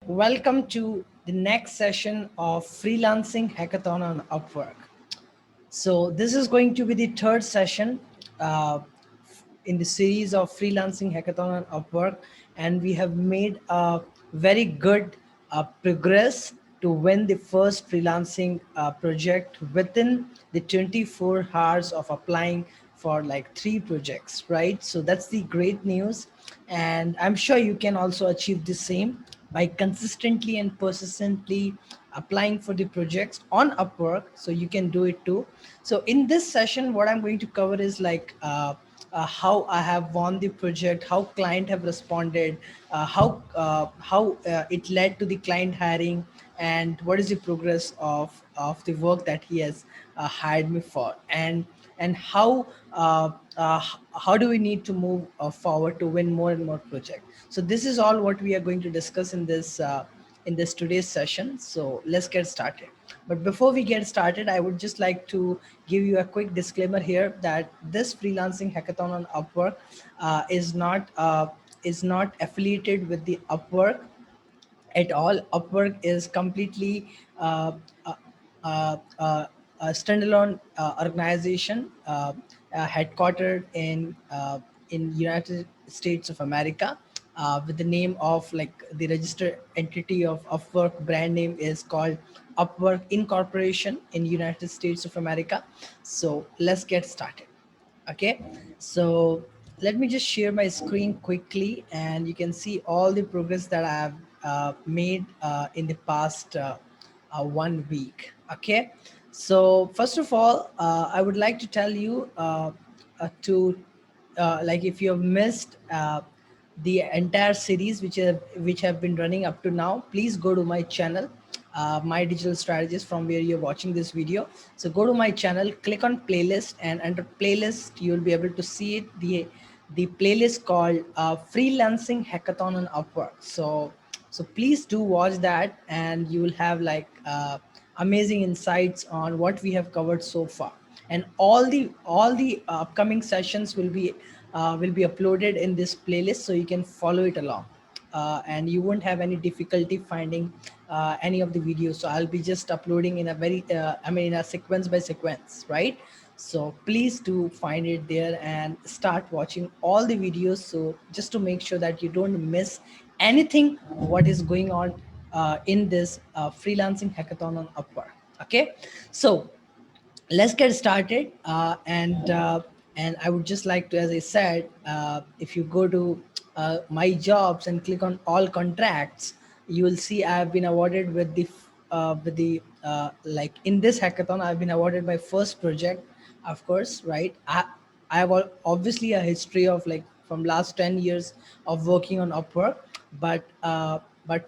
Welcome to the next session of Freelancing Hackathon on Upwork. So, this is going to be the third session uh, in the series of Freelancing Hackathon on Upwork, and we have made a very good progress to win the first freelancing project within the 24 hours of applying for like 3 projects, right? So, that's the great news, and I'm sure you can also achieve the same by consistently and persistently applying for the projects on Upwork. So you can do it too. So in this session, what I'm going to cover is like how I have won the project, how client have responded, how it led to the client hiring, and what is the progress of the work that he has hired me for, and uh, uh, how do we need to move forward to win more and more projects. So this is all what we are going to discuss in this today's session. So let's get started. But before we get started, I would just like to give you a quick disclaimer here that this freelancing hackathon on Upwork is not affiliated with the Upwork at all. Upwork is completely uh, uh, a standalone organization headquartered in United States of America, with the name of like the registered entity of Upwork brand name is called Upwork Incorporation in United States of America. So let's get started. Okay, so let me just share my screen quickly, and you can see all the progress that I have made in the past 1 week. Okay, so first of all, I would like to tell you to like if you have missed the entire series which have been running up to now, please go to my channel, My Digital Strategist, from where you're watching this video. So go to my channel, click on playlist, and under playlist you'll be able to see it, the playlist called Freelancing Hackathon on Upwork. So please do watch that, and you will have like amazing insights on what we have covered so far, and all the upcoming sessions will be uploaded in this playlist, so you can follow it along, and you won't have any difficulty finding any of the videos. So I'll be just uploading in a very in a sequence by sequence, right? So please do find it there and start watching all the videos, so just to make sure that you don't miss anything what is going on in this freelancing hackathon on Upwork. Okay, so let's get started, and I would just like to, as I said, if you go to my jobs and click on all contracts, you will see I have been awarded with the like in this hackathon I've been awarded my first project, of course, right? I have obviously a history of like from last 10 years of working on Upwork, but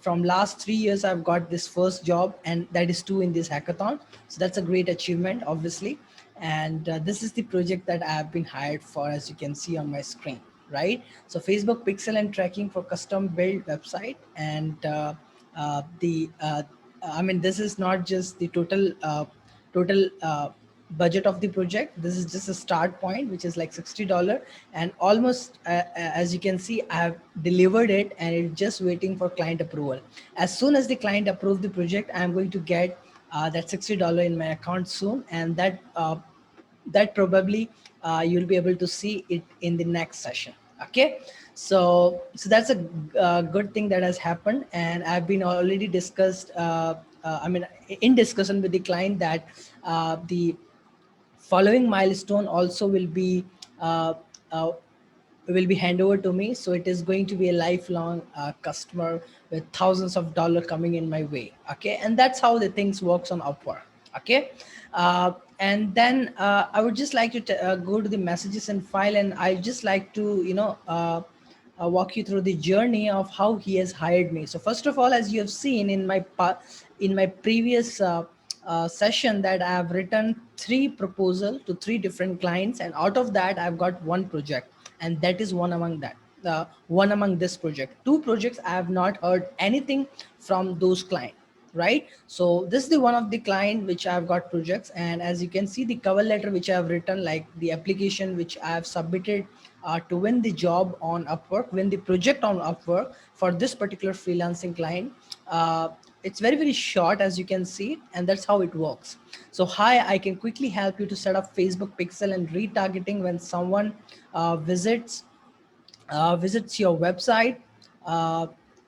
from last 3 years I've got this first job, and that is two in this hackathon. So that's a great achievement, obviously. And this is the project that I have been hired for, as you can see on my screen, right? So Facebook pixel and tracking for custom build website, and the I mean, this is not just the total budget of the project. This is just a start point, which is like $60, and almost as you can see, I have delivered it, and it's just waiting for client approval. As soon as the client approve the project, I am going to get that $60 in my account soon, and that probably you'll be able to see it in the next session. Okay, so that's a good thing that has happened, and I've been already discussed in discussion with the client that the following milestone also uh, uh, will be handed over to me. So it is going to be a lifelong customer with thousands of dollars coming in my way. Okay, and that's how the things works on Upwork. Okay, and then I would just like to go to the messages and file, and I just like to walk you through the journey of how he has hired me. So first of all, as you have seen in in my previous session, that I have written 3 proposal to 3 different clients, and out of that I've got 1 project, and that is one among that. One among this project, 2 projects I have not heard anything from those clients, right? So this is the one of the client which I've got projects, and as you can see, the cover letter which I have written, like the application which I have submitted to win the job on Upwork, win the project on Upwork for this particular freelancing client, it's very, very short, as you can see, and that's how it works. So hi, I can quickly help you to set up Facebook pixel and retargeting when someone visits your website, uh,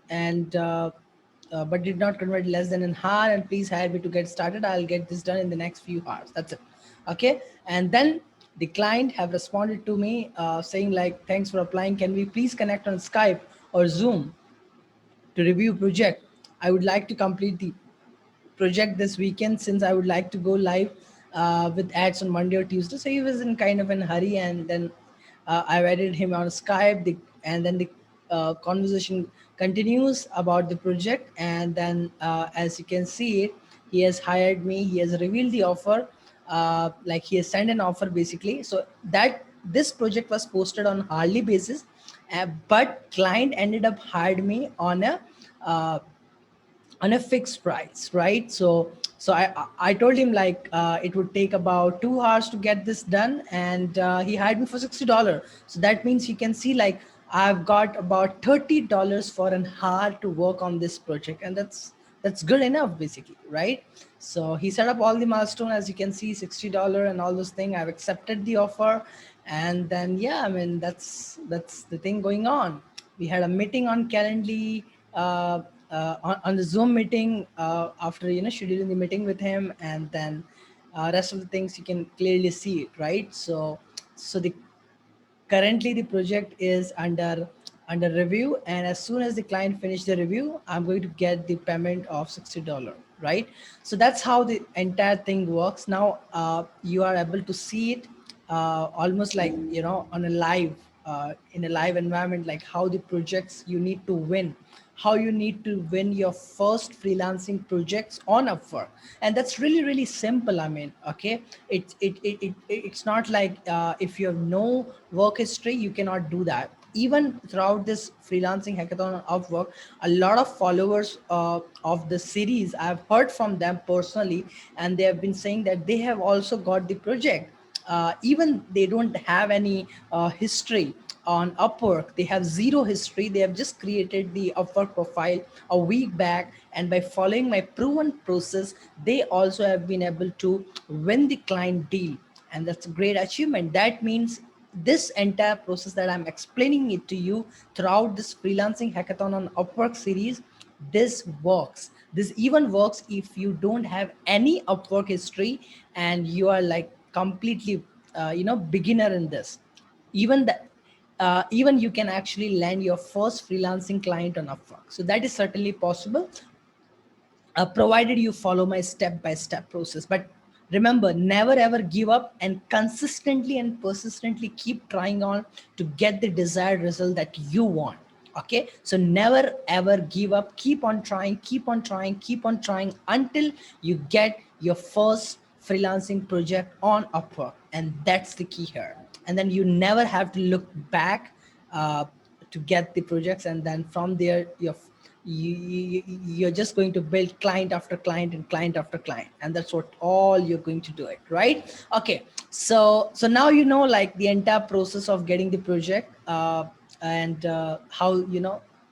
and but did not convert less than an hour, and please hire me to get started. I'll get this done in the next few hours. That's it. Okay. And then the client have responded to me saying like, thanks for applying, can we please connect on Skype or Zoom to review project? I would like to complete the project this weekend, since I would like to go live with ads on Monday or Tuesday. So he was in kind of a hurry, and then I've added him on Skype, and then the conversation continues about the project. And then, as you can see it, he has hired me. He has revealed the offer, like he has sent an offer basically. So that this project was posted on hourly basis, but client ended up hired me uh, on a fixed price, right? So I told him like it would take about 2 hours to get this done, and he hired me for $60. So that means you can see like I've got about $30 for an hour to work on this project, and that's good enough basically, right? So he set up all the milestone, as you can see, $60 and all those things. I've accepted the offer, and then yeah, I mean that's the thing going on. We had a meeting on Calendly, on the Zoom meeting, after scheduling the meeting with him, and then rest of the things you can clearly see it, right? So the currently the project is under review, and as soon as the client finish the review, I'm going to get the payment of $60, right? So that's how the entire thing works. Now you are able to see it almost like on a live, in a live environment, like how the projects you need to win, how you need to win your first freelancing projects on Upwork. And that's really, really simple. I mean, okay, it's not like if you have no work history, you cannot do that. Even throughout this freelancing hackathon on Upwork, a lot of followers of the series, I've heard from them personally, and they have been saying that they have also got the project. Even they don't have any history on Upwork. They have zero history. They have just created the Upwork profile a week back, and by following my proven process, they also have been able to win the client deal. And that's a great achievement. That means this entire process that I'm explaining it to you throughout this freelancing hackathon on Upwork series, this works. This even works if you don't have any Upwork history and you are like completely beginner in this. Even that, even you can actually land your first freelancing client on Upwork. So that is certainly possible, provided you follow my step by step process. But remember, never ever give up, and consistently and persistently keep trying on to get the desired result that you want. Okay, so never ever give up. Keep on trying, keep on trying, keep on trying until you get your first freelancing project on Upwork. And that's the key here. And then you never have to look back to get the projects, and then from there you're just going to build client after client and client after client, and that's what all you're going to do it, right? Okay, so now you know like the entire process of getting the project, and how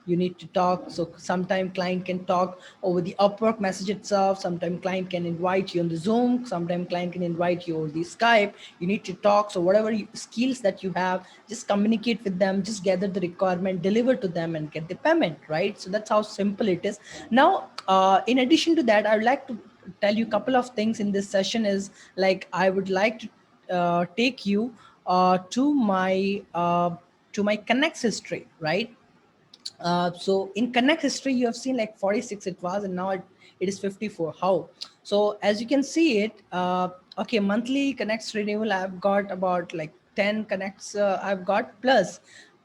you need to talk. So sometime client can talk over the Upwork message itself, sometime client can invite you on the Zoom, sometime client can invite you over the Skype. You need to talk. So whatever skills that you have, just communicate with them, just gather the requirement, deliver to them, and get the payment, right? So that's how simple it is. Now in addition to that, I would like to tell you a couple of things in this session. Is like I would like to take you to my Connects history, right? So in Connect history, you have seen like 46 it was, and now it is 54. How? So as you can see it, okay, monthly Connects renewal, I've got about like 10 Connects I've got. Plus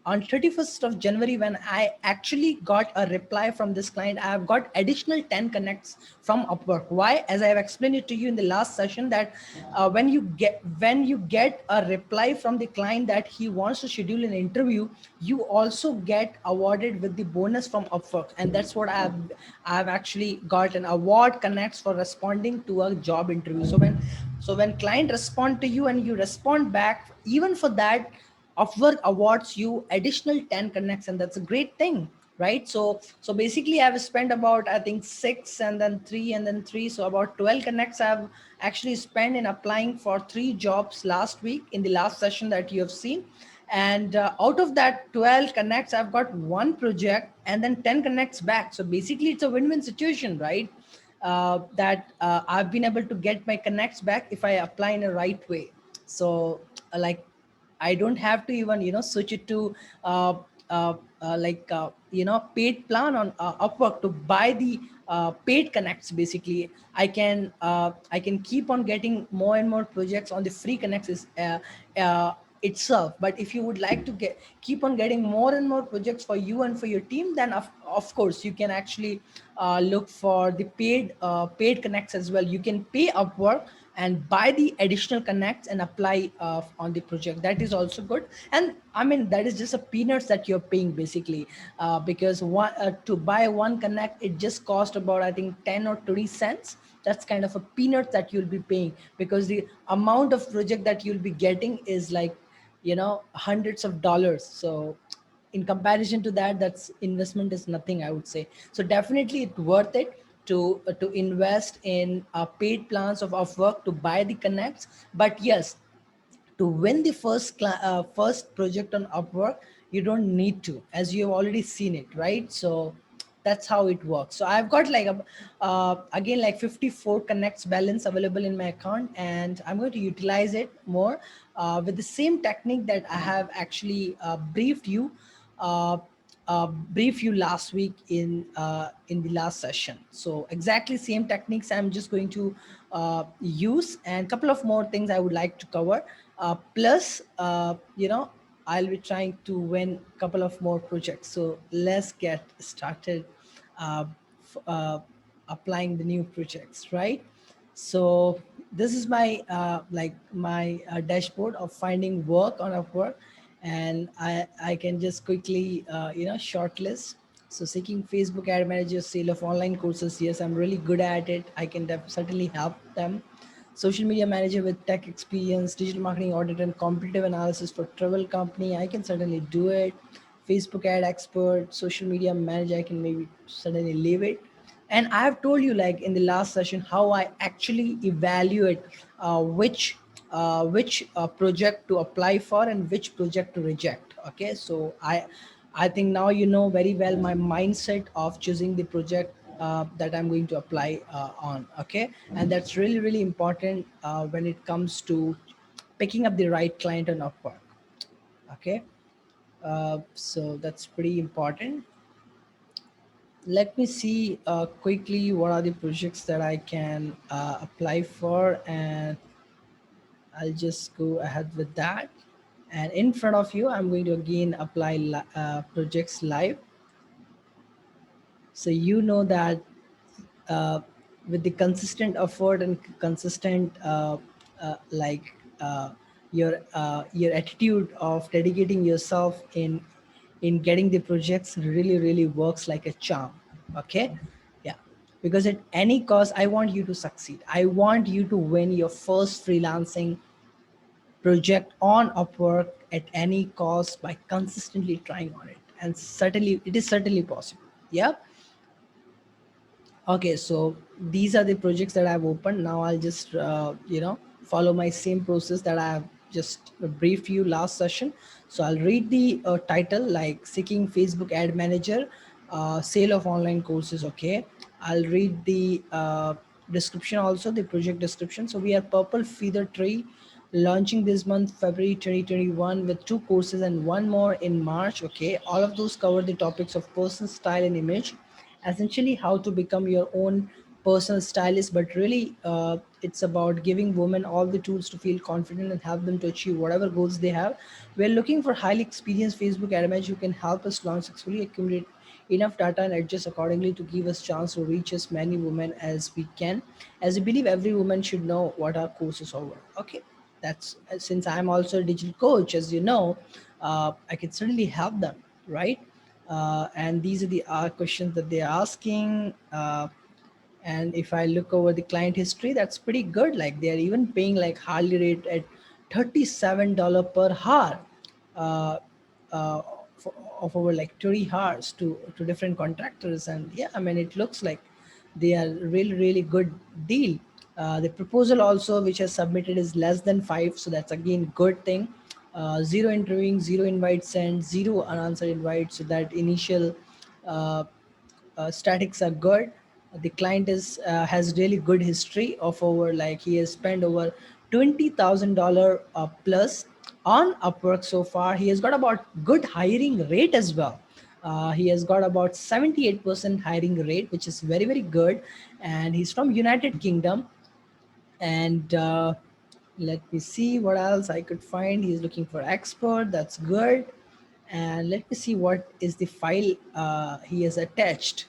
on 31st of January, when I actually got a reply from this client, I have got additional 10 connects from Upwork. Why? As I have explained it to you in the last session, that when you get a reply from the client that he wants to schedule an interview, you also get awarded with the bonus from Upwork. And that's what I've actually got an award connects for responding to a job interview. So when client respond to you and you respond back, even for that, Upwork awards you additional 10 connects, and that's a great thing. right? So basically I've spent about, I think, 6 and then 3 and then 3, so about 12 connects I've actually spent in applying for 3 jobs last week in the last session that you have seen. And out of that 12 connects, I've got one project and then 10 connects back. So basically it's a win-win situation, right? That I've been able to get my connects back if I apply in a right way. So like, I don't have to even, switch it to uh, paid plan on Upwork to buy the paid connects. Basically, I can keep on getting more and more projects on the free connects itself. But if you would like to keep on getting more and more projects for you and for your team, then of course you can actually look for the paid connects as well. You can pay Upwork and buy the additional connects and apply on the project. That is also good. And I mean, that is just a peanuts that you're paying basically, because to buy one connect, it just cost about, I think, 10 or 20 cents. That's kind of a peanut that you'll be paying, because the amount of project that you'll be getting is like, hundreds of dollars. So in comparison to that, that's investment is nothing, I would say. So definitely it's worth it to invest in paid plans of work to buy the connects. But yes, to win the first project on Upwork, you don't need to, as you have already seen it, right? So that's how it works. So I've got like again, like 54 connects balance available in my account, and I'm going to utilize it more with the same technique that I have actually uh, brief you last week in the last session. So exactly same techniques I'm just going to use, and couple of more things I would like to cover. Plus, I'll be trying to win a couple of more projects. So let's get started uh, applying the new projects, right? So this is my dashboard of finding work on Upwork, and I can just quickly shortlist. So seeking Facebook ad manager, sale of online courses. Yes, I'm really good at it. I can certainly help them. Social media manager with tech experience, digital marketing audit and competitive analysis for travel company. I can certainly do it. Facebook ad expert, social media manager, I can maybe certainly leave it. And I have told you, like in the last session, how I actually evaluate which project to apply for and which project to reject. Okay, so I think now you know very well my mindset of choosing the project that I'm going to apply on. Okay, and that's really really important when it comes to picking up the right client on Upwork. Okay, so that's pretty important. Let me see quickly what are the projects that I can apply for, and I'll just go ahead with that. And in front of you, I'm going to again apply projects live. So you know that uh, with the consistent effort and consistent like your attitude of dedicating yourself in getting the projects really really works like a charm. Okay, yeah, because at any cost I want you to succeed. I want you to win your first freelancing project on Upwork at any cost by consistently trying on it, and certainly it is certainly possible. Yeah. Okay, so these are the projects that I've opened. Now I'll just follow my same process that I have just briefed you last session. So I'll read the title, like seeking Facebook ad manager, sale of online courses. Okay, I'll read the description also, the project description. So we are Purple Feather Tree, launching this month February 2021 with 2 courses and one more in March. Okay, all of those cover the topics of personal style and image, essentially how to become your own personal stylist. But really it's about giving women all the tools to feel confident and help them to achieve whatever goals they have. We're looking for highly experienced Facebook ad managers who can help us launch successfully, accumulate enough data and adjust accordingly to give us chance to reach as many women as we can, as we believe every woman should know what our courses are worth. Okay, that's since I'm also a digital coach, as you know, I can certainly help them, right? And these are the questions that they're asking. And if I look over the client history, that's pretty good. Like they're even paying like hourly rate at $37 per hour uh, uh, of over like 20 hours to different contractors. And yeah, I mean, it looks like they are really good deal. The proposal also which is submitted is less than 5, so that's again good thing. Zero interviewing, zero invite sent, zero unanswered invite, so that initial uh, statics are good. The client is has really good history of over like he has spent over $20,000 plus on Upwork so far. He has got about good hiring rate as well. He has got about 78% hiring rate, which is very good, and he's from United Kingdom. And let me see what else I could find. He's looking for expert. That's good. And let me see what is the file he has attached.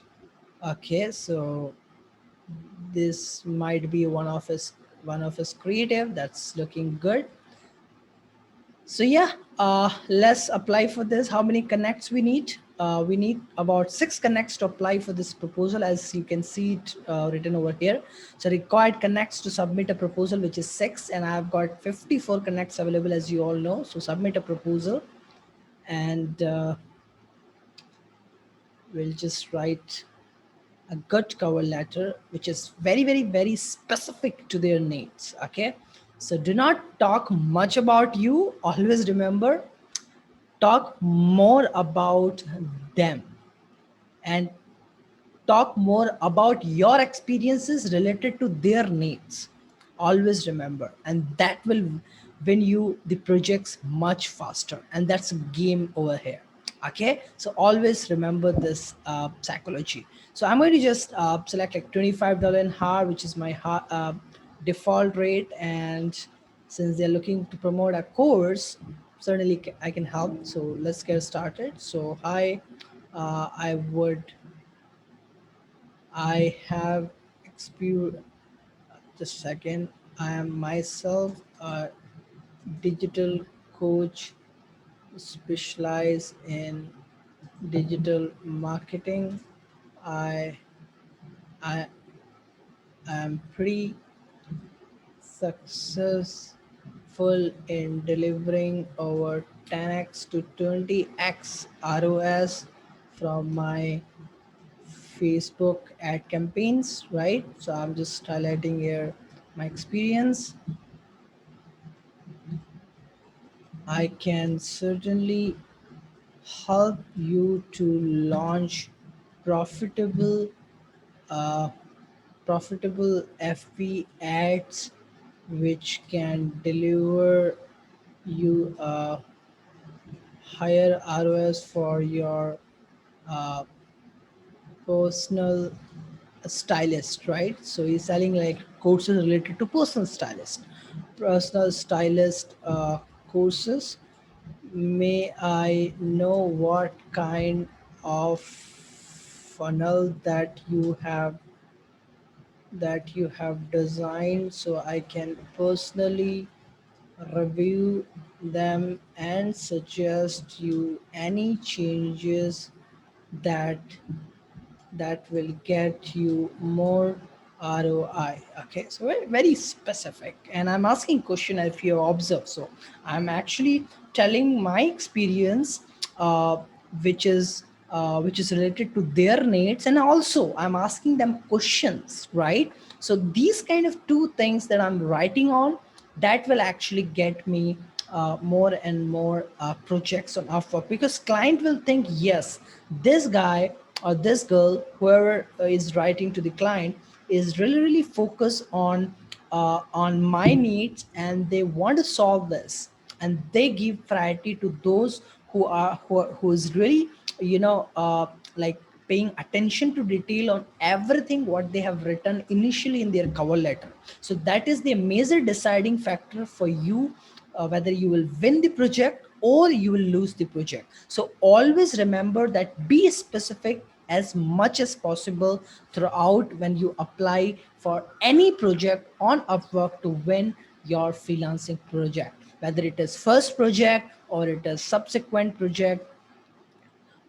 Okay, so this might be one of his creative. That's looking good. So yeah, let's apply for this. How many connects we need? We need about 6 connects to apply for this proposal, as you can see it written over here. So required connects to submit a proposal, which is 6, and I've got 54 connects available, as you all know. So submit a proposal, and we'll just write a good cover letter which is very specific to their needs. Okay, so do not talk much about you. Always remember, talk more about them, and talk more about your experiences related to their needs. Always remember, and that will win you the projects much faster, and that's a game over here. Okay, so always remember this psychology. So I'm going to just select like $25 an hour, which is my default rate. And since they're looking to promote a course, certainly I can help. So let's get started. So hi, I have experienced, just a second. I am myself a digital coach specialized in digital marketing. I I am pretty successful in delivering over 10x to 20x ROS from my Facebook ad campaigns, right? So I'm just highlighting here my experience. I can certainly help you to launch profitable uh, profitable FB ads which can deliver you a higher ROS for your uh, personal stylist, right? So he's selling like courses related to personal stylist courses. May I know what kind of funnel that you have designed, so I can personally review them and suggest you any changes that will get you more ROI. Okay, so very specific. And I'm asking question if you observe. So I'm actually telling my experience, uh, which is related to their needs, and also I'm asking them questions, right? So these kind of two things that I'm writing on, that will actually get me more and more projects on Upwork, because client will think, yes, this guy or this girl, whoever is writing to the client, is really focused on my needs, and they want to solve this, and they give priority to those who is really, like paying attention to detail on everything what they have written initially in their cover letter. So that is the major deciding factor for you, whether you will win the project or you will lose the project. So always remember that, be specific as much as possible throughout when you apply for any project on Upwork to win your freelancing project, whether it is first project or it is subsequent project.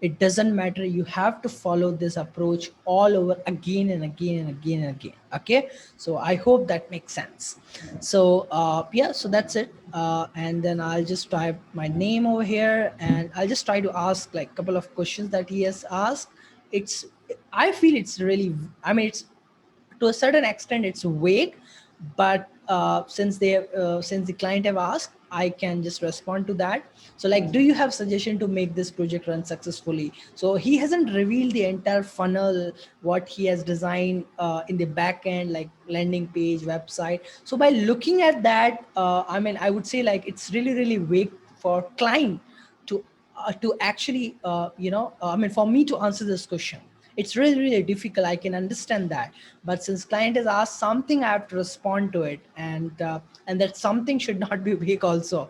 It doesn't matter. You have to follow this approach all over again and again and again and again. Okay, so I hope that makes sense. So yeah, so that's it. And then I'll just type my name over here, and I'll just try to ask like a couple of questions that he has asked. It's, I feel it's really, I mean, it's, to a certain extent it's vague, but since the client have asked, I can just respond to that. So like, do you have suggestion to make this project run successfully? So he hasn't revealed the entire funnel, what he has designed in the back end, like landing page, website. So by looking at that, I mean, I would say like it's really really vague for client to actually I mean, for me to answer this question. It's really really difficult, I can understand that. But since client has asked something, I have to respond to it. And that something should not be vague also.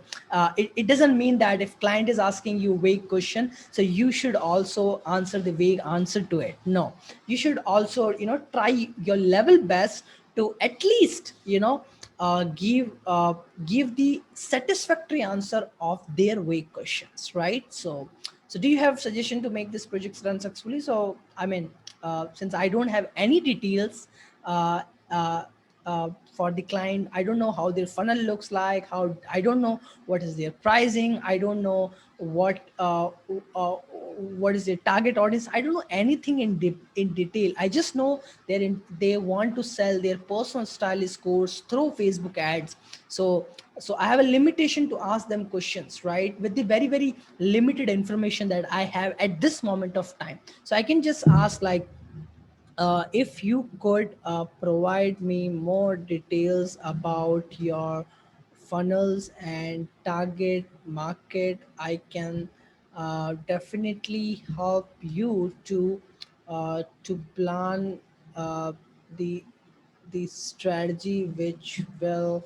It doesn't mean that if client is asking you vague question, so you should also answer the vague answer to it. No, you should also try your level best to at least give the satisfactory answer of their vague questions, right? So do you have suggestion to make this project run successfully? So I mean, since I don't have any details uh, uh, for the client, I don't know how their funnel looks like, how, I don't know what is their pricing, I don't know what is their target audience, I don't know anything in detail. I just know they want to sell their personal stylist course through Facebook ads. So I have a limitation to ask them questions, right, with the very very limited information that I have at this moment of time. So I can just ask like, if you could provide me more details about your funnels and target market, I can definitely help you to plan uh, the the strategy which will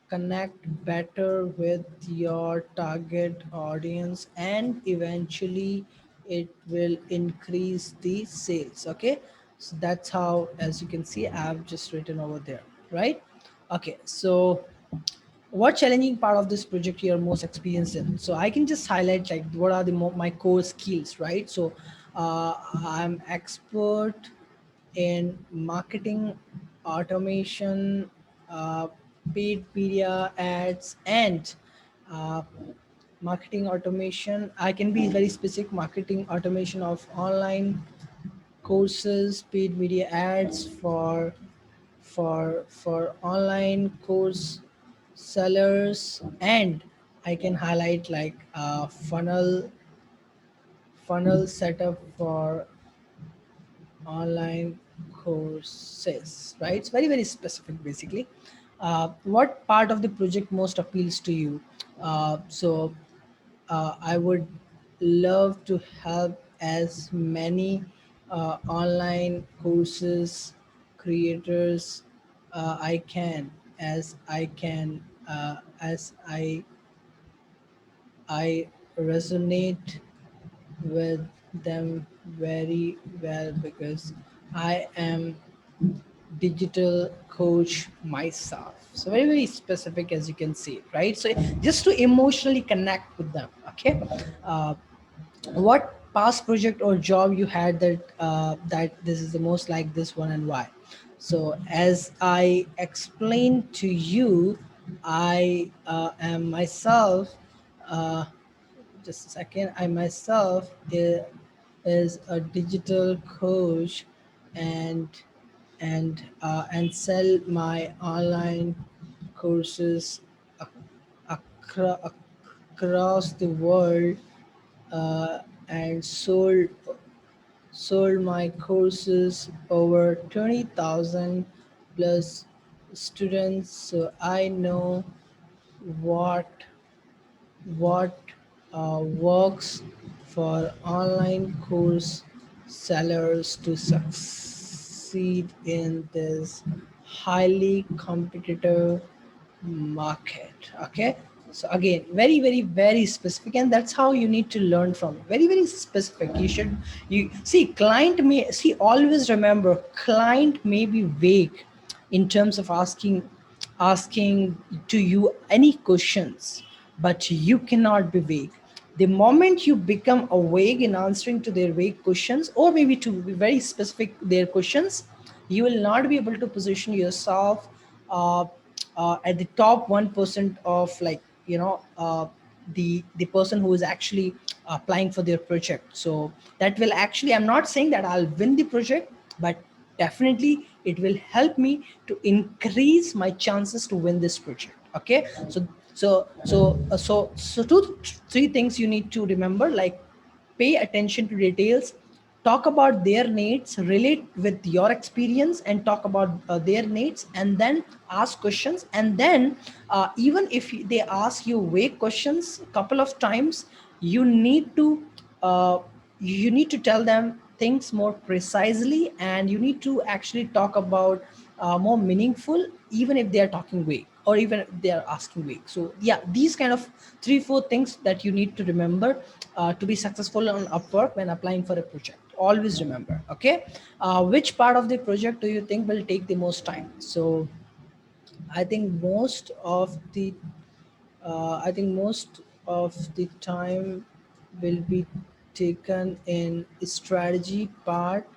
connect better with your target audience, and eventually it will increase the sales. Okay, so that's how, as you can see, I've just written over there, right? Okay, so what challenging part of this project you're most experienced in? So I can just highlight like what are my core skills, right? So I'm expert in marketing automation, uh, paid media ads, and uh, marketing automation. I can be very specific: marketing automation of online courses, paid media ads for online course sellers, and I can highlight like funnel setup for online courses, right? It's very very specific basically. What part of the project most appeals to you? I would love to help as many online courses creators I can, as I resonate with them very well because I am digital coach myself. So very very specific, as you can see, right? So just to emotionally connect with them. Okay, uh, what past project or job you had that this is the most like this one, and why? So as I explained to you, I am myself uh, just a second. I myself is a digital coach, and and sell my online courses across the world, uh, and sold my courses over 20,000 plus students. So I know what what works for online course sellers to succeed in this highly competitive market. Okay, so again, very very very specific, and that's how you need to learn from. Very very specific. You see, client may see, always remember, client may be vague in terms of asking to you any questions, but you cannot be vague. The moment you become awake in answering to their vague questions, or maybe to be very specific their questions, you will not be able to position yourself uh, at the top 1% of, like, the person who is actually applying for their project. So that will actually, I'm not saying that I'll win the project, but definitely it will help me to increase my chances to win this project. Okay, so two three things you need to remember, like pay attention to details, talk about their needs, relate with your experience and talk about their needs, and then ask questions. And then even if they ask you vague questions a couple of times, you need to uh, you need to tell them things more precisely, and you need to actually talk about more meaningful, even if they are talking vague or even if they are asking vague. So yeah, these kind of 3 4 things that you need to remember to be successful on Upwork when applying for a project. Always remember. Okay, which part of the project do you think will take the most time? So I think most of the time will be taken in strategy part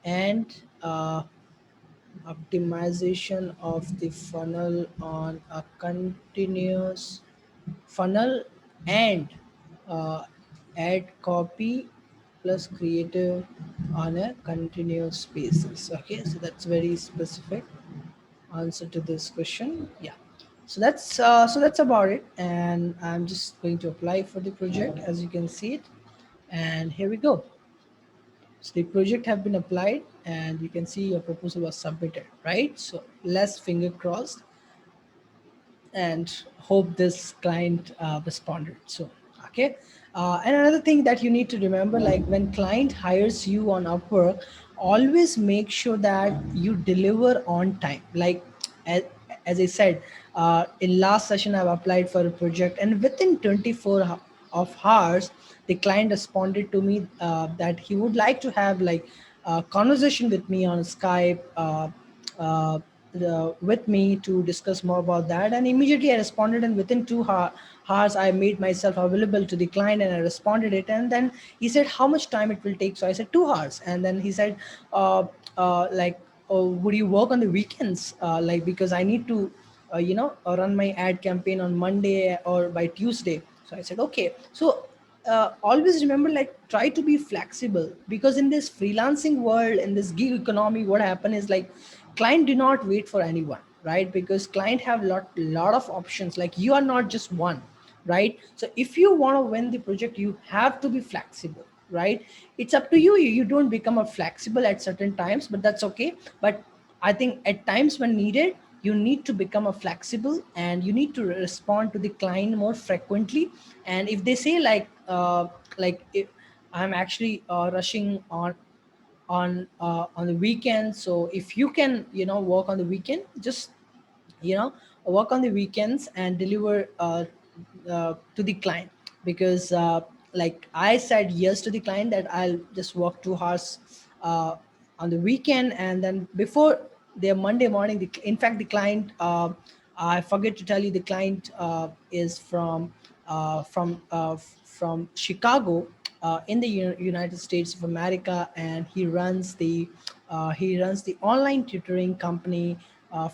and optimization of the funnel on a continuous funnel, and uh, add copy plus creative on a continuous basis. Okay, so that's very specific answer to this question. Yeah, so that's about it, and I'm just going to apply for the project as you can see it. And here we go. So the project have been applied, and you can see your proposal was submitted, right? So let's finger crossed and hope this client responded soon. Okay, and another thing that you need to remember, like when client hires you on Upwork, always make sure that you deliver on time. Like as, as I said, in last session I've applied for a project, and within 24 of hours the client responded to me that he would like to have like a conversation with me on Skype, uh, with me to discuss more about that. And immediately I responded, and within hours I made myself available to the client and I responded it. And then he said how much time it will take. So I said 2 hours. And then he said like, oh, would you work on the weekends, like because I need to run my ad campaign on Monday or by Tuesday. So I said okay. So always remember, like try to be flexible, because in this freelancing world, in this gig economy, what happen is like client do not wait for anyone, right? Because client have lot of options, like you are not just one, right? So if you want to win the project, you have to be flexible, right? It's up to you. You don't become a flexible at certain times, but that's okay. But I think at times when needed, you need to become a flexible, and you need to respond to the client more frequently. And if they say like if I'm actually rushing on the weekend, so if you can work on the weekend, just you know work on the weekends and deliver to the client. Because like I said yes to the client that I'll just work 2 hours uh, on the weekend, and then before their Monday morning, in fact the client, I forget to tell you, the client is from Chicago, in the United States of America, and he runs the online tutoring company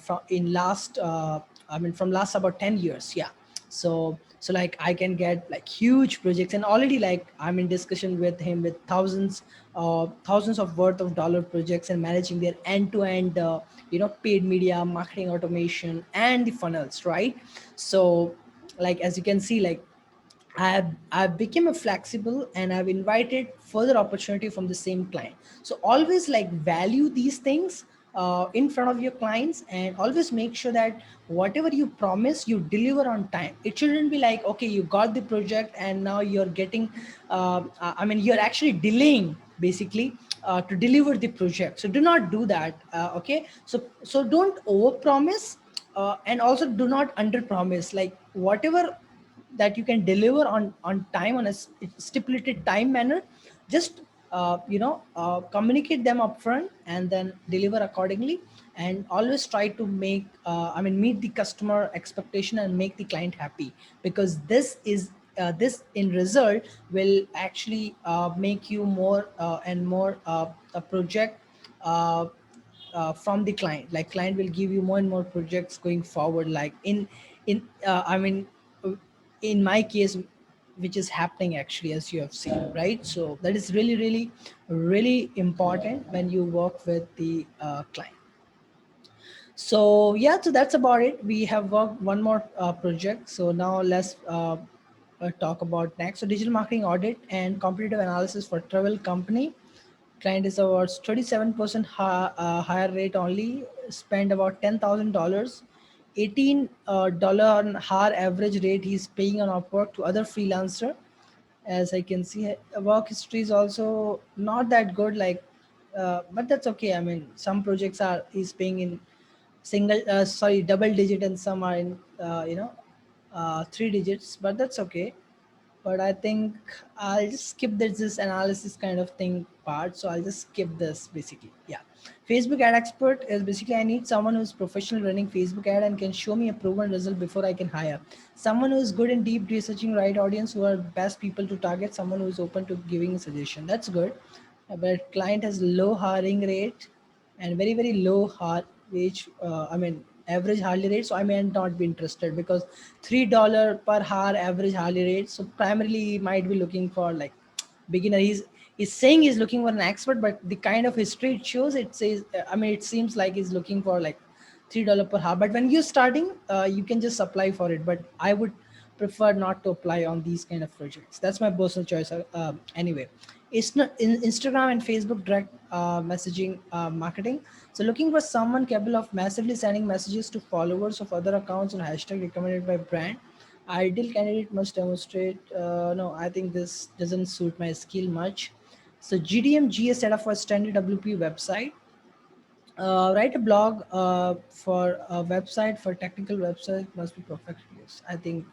from in last I mean from last about 10 years. Yeah. So like I can get like huge projects, and already like I'm in discussion with him with thousands of worth of dollar projects, and managing their end to end paid media marketing automation and the funnels, right? So like as you can see, like I've become a flexible, and I've invited further opportunity from the same client. So always like value these things in front of your clients, and always make sure that whatever you promise, you deliver on time. It shouldn't be like, okay, you got the project and now you're getting I mean you're actually delaying basically to deliver the project. So do not do that. Okay, so don't over promise, and also do not under promise. Like whatever that you can deliver on time, on a stipulated time manner, just communicate them upfront and then deliver accordingly. And always try to meet the customer expectation and make the client happy, because this is this in result will actually make you more and more a project uh, from the client. Like client will give you more and more projects going forward, like in I mean, uh, in my case, which is happening actually, as you have seen, right? So that is really really really important when you work with the client. So yeah, so that's about it. We have worked one more project. So now let's talk about next. So digital marketing audit and competitive analysis for travel company. Client is about 37% higher rate only. Spend about $10,000. $18 an hour average rate he's paying on Upwork to other freelancer. As I can see, work history is also not that good. Like, but that's okay. I mean, some projects are he's paying in single sorry double digit, and some are in three digits, but that's okay. But I think I'll just skip this analysis kind of thing part, so I'll just skip this basically. Yeah. Facebook ad expert is basically I need someone who's professional running Facebook ad and can show me a proven result before I can hire. Someone who is good in deep researching right audience, who are best people to target, someone who is open to giving a suggestion. That's good. But client has low hiring rate and very very low hard wage. I mean average hourly rate. So I may not be interested because $3 per hour average hourly rate. So primarily he might be looking for like beginner. He's saying he's looking for an expert, but the kind of history it shows, it says, I mean, it seems like he's looking for like $3 per hour. But when you're starting, you can just apply for it. But I would prefer not to apply on these kind of projects. That's my personal choice. Anyway, it's not in Instagram and Facebook direct messaging marketing. So looking for someone capable of massively sending messages to followers of other accounts and hashtag recommended by brand. Ideal candidate must demonstrate. No, I think this doesn't suit my skill much. So GDM GS setup for standard WP website. Write a blog for a website for technical website must be perfect. Yes, I think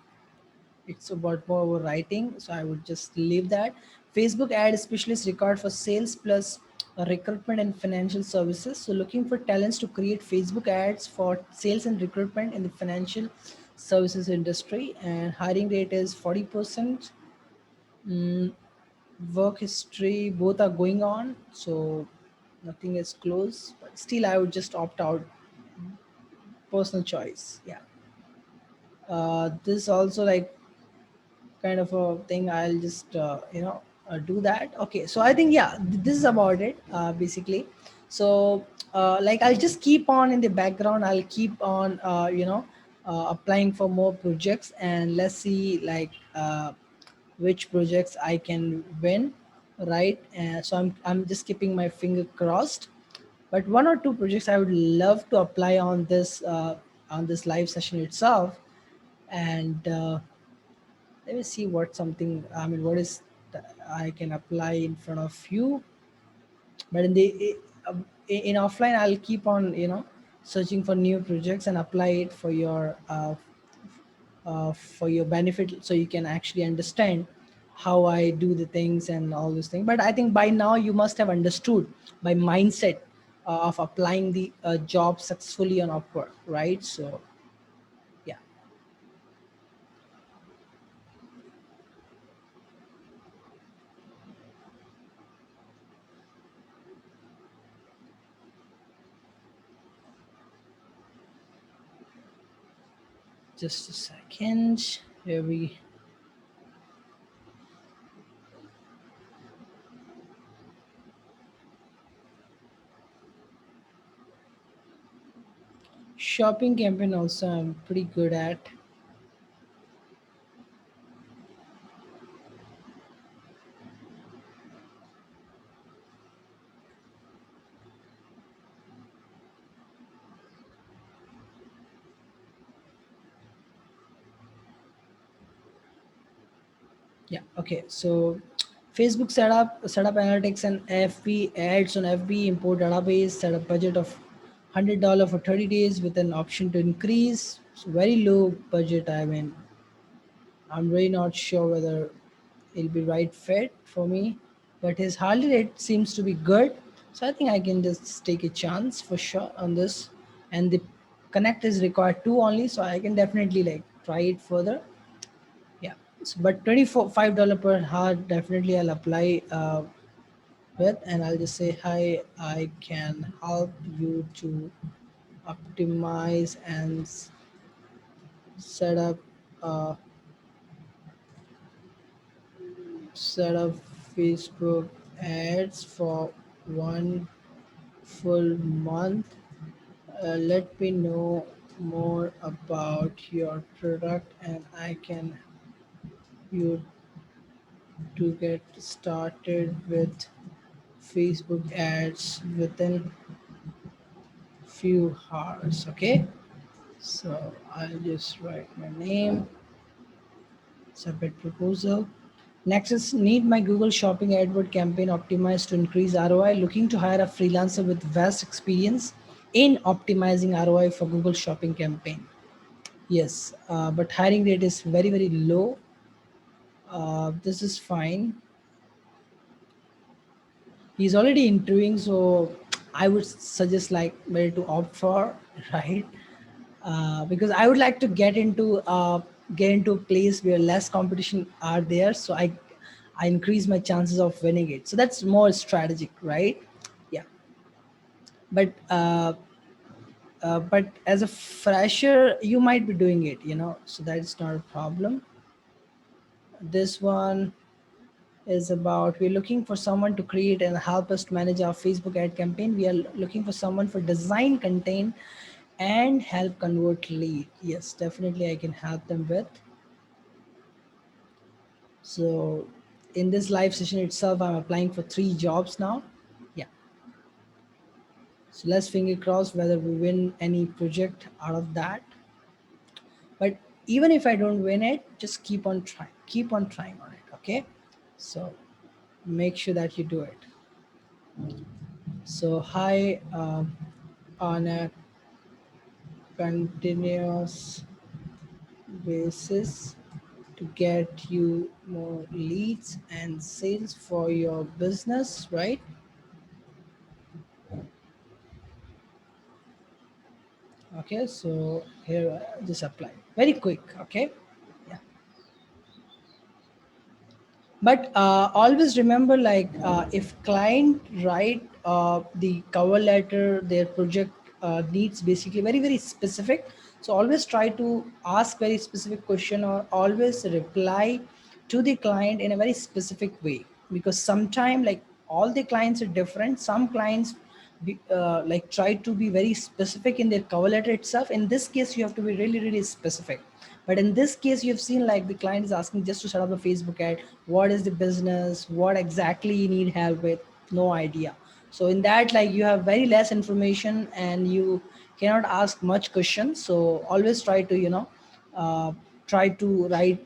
it's about more writing, so I would just leave that. Facebook ad specialist record for sales plus recruitment and financial services. So looking for talents to create Facebook ads for sales and recruitment in the financial services industry, and hiring rate is 40%. mm, Work history both are going on, so nothing is close, but still I would just opt out. Personal choice. Yeah. This also like kind of a thing. I'll just do that. Okay, so I think yeah, this is about it basically. So like I'll just keep on in the background. I'll keep on applying for more projects, and let's see like which projects I can win, right? So I'm just keeping my finger crossed. But one or two projects I would love to apply on this live session itself. And let me see what something, I mean, what is I can apply in front of you. But in offline, I'll keep on searching for new projects and apply it for your benefit, so you can actually understand how I do the things and all those things. But I think by now you must have understood my mindset of applying the job successfully on Upwork, right? So yeah. Just a second. Here we shopping campaign also I'm pretty good at. Yeah. Okay. So Facebook setup analytics and FB ads on FB, import database, set up budget of $100 for 30 days with an option to increase. So very low budget. I mean, I'm really not sure whether it'll be right fit for me, but his hourly rate seems to be good. So I think I can just take a chance for sure on this. And the connect is required two only, so I can definitely like try it further. Yeah. But $25 per hour, definitely I'll apply with, and I'll just say, hi, I can help you to optimize and set up uh, set up Facebook ads for 1 full month. Let me know more about your product, and I can you to get started with Facebook ads within few hours. Okay, so I'll just write my name, submit proposal. Next is, need my Google Shopping AdWord campaign optimized to increase ROI. Looking to hire a freelancer with vast experience in optimizing ROI for Google Shopping campaign. Yes, but hiring rate is very low. This is fine. He's already interviewing, so I would suggest like where to opt for, right? Because I would like to get into a place where less competition are there, so I increase my chances of winning it. So that's more strategic, right? Yeah, but but as a fresher, you might be doing it, so that's not a problem. This one is about, we're looking for someone to create and help us to manage our Facebook ad campaign. We are looking for someone for design content and help convert lead. Yes, definitely I can help them with. So in this live session itself, I'm applying for 3 jobs now. Yeah. So let's finger crossed whether we win any project out of that. But even if I don't win it, just keep on trying on it. Okay. So make sure that you do it. So hi, on a continuous basis to get you more leads and sales for your business, right? Okay, so here just apply very quick. Okay, yeah, but always remember, like, if client write the cover letter, their project needs basically very specific, so always try to ask very specific question, or always reply to the client in a very specific way, because sometime, like, all the clients are different. Some clients like try to be very specific in their cover letter itself. In this case, you have to be really specific. But in this case, you've seen like the client is asking just to set up a Facebook ad. What is the business? What exactly you need help with? No idea. So in that, like, you have very less information and you cannot ask much questions. So always try to, uh, try to write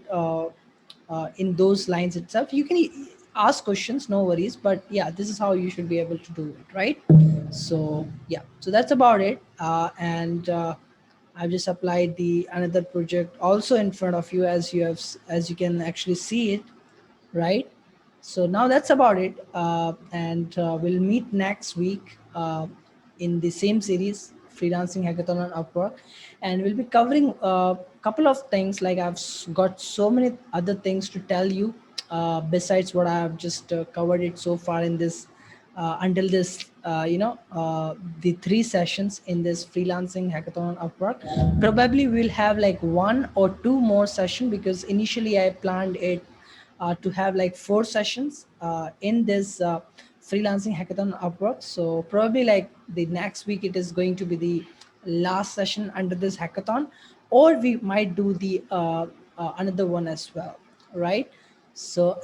in those lines itself. You can ask questions, no worries. But yeah, this is how you should be able to do it, right? So yeah, so that's about it. And I've just applied the another project also in front of you, as as you can actually see it, right? So now that's about it, and we'll meet next week in the same series, freelancing hackathon on Upwork, and we'll be covering a couple of things. Like, got so many other things to tell you besides what I've just covered it so far in this, until this, the 3 sessions in this freelancing hackathon on Upwork. Probably we'll have like 1 or 2 more session, because initially I planned it to have like 4 sessions in this freelancing hackathon Upwork. So probably like the next week it is going to be the last session under this hackathon, or we might do the another one as well, right? So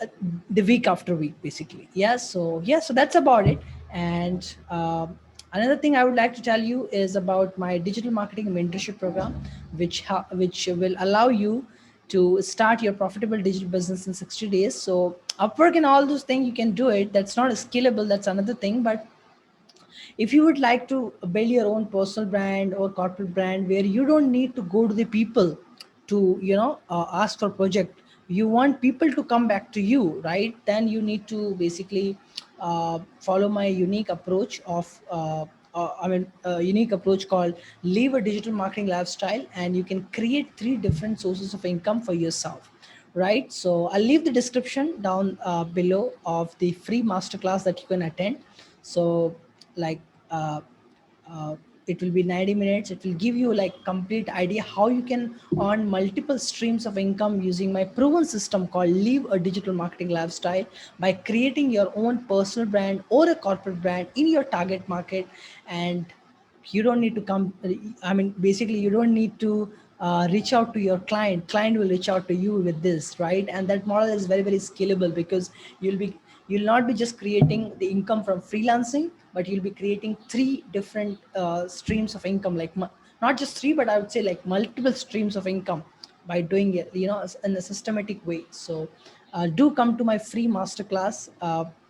the week after week, basically. Yeah. So yeah, so that's about it. And another thing I would like to tell you is about my digital marketing mentorship program, which will allow you to start your profitable digital business in 60 days. So Upwork and all those things, you can do it. That's not scalable. That's another thing. But if you would like to build your own personal brand or corporate brand, where you don't need to go to the people to, ask for project, you want people to come back to you, right? Then you need to basically follow my unique approach of unique approach called Live a Digital Marketing Lifestyle, and you can create 3 different sources of income for yourself, right? So I'll leave the description down below of the free masterclass that you can attend. So like uh, uh, it will be 90 minutes. It will give you like complete idea how you can earn multiple streams of income using my proven system called Live a Digital Marketing Lifestyle, by creating your own personal brand or a corporate brand in your target market. And you don't need to come, I mean basically you don't need to reach out to your client will reach out to you with this, right? And that model is very very scalable, because you'll not be just creating the income from freelancing, but you'll be creating three different streams of income, like not just three, but I would say like multiple streams of income by doing it, in a systematic way. So do come to my free masterclass.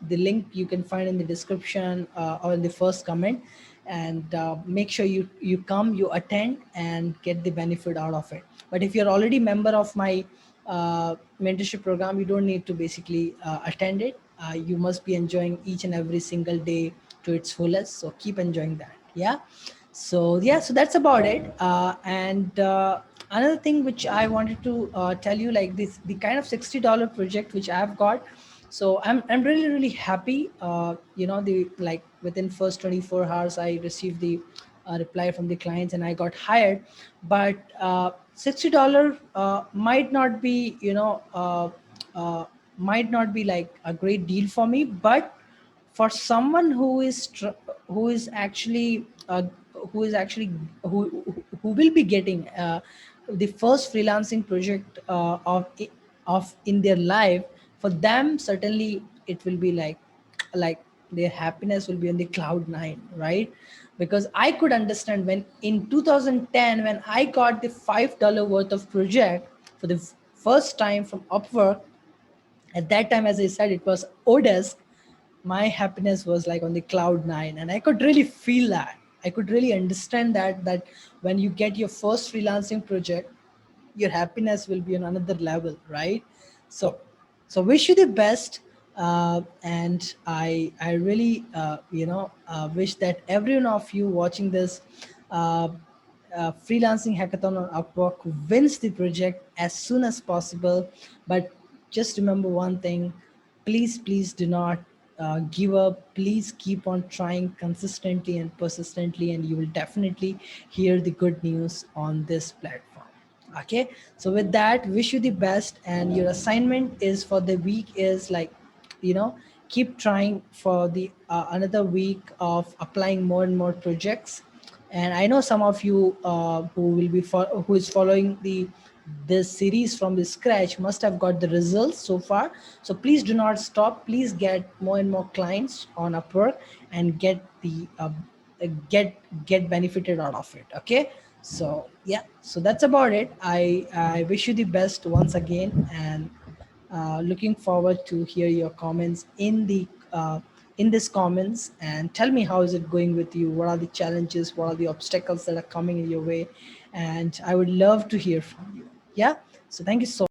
The link you can find in the description or in the first comment, and make sure you come, you attend, and get the benefit out of it. But if you're already member of my mentorship program, you don't need to basically attend it. You must be enjoying each and every single day to its fullest, so keep enjoying that. Yeah. So yeah, so that's about it. And another thing which I wanted to tell you, like this, the kind of $60 project which I've got. So I'm really really happy. The like within first 24 hours I received the reply from the clients and I got hired. But $60 might not be, uh, might not be like a great deal for me, but for someone who is actually who is actually who will be getting the first freelancing project of in their life, for them certainly it will be like their happiness will be on the cloud nine, right? Because I could understand when in 2010 when I got the $5 worth of project for the first time from Upwork. At that time, as I said, it was Odesk. My happiness was like on the cloud nine, and I could really feel that. I could really understand that when you get your first freelancing project, your happiness will be on another level, right? So wish you the best. And I really wish that everyone of you watching this uh, freelancing hackathon on Upwork wins the project as soon as possible. But just remember one thing: please do not give up. Please keep on trying consistently and persistently, and you will definitely hear the good news on this platform. Okay, so with that, wish you the best. And your assignment is for the week is like, you know keep trying for the another week of applying more and more projects. And I know some of you who is following this series from the scratch must have got the results so far. So please do not stop. Please get more and more clients on Upwork and get benefited out of it. Okay. So yeah, so that's about it. I wish you the best once again, and looking forward to hear your comments in this comments, and tell me how is it going with you. What are the challenges? What are the obstacles that are coming in your way? And I would love to hear from you. Yeah. So thank you so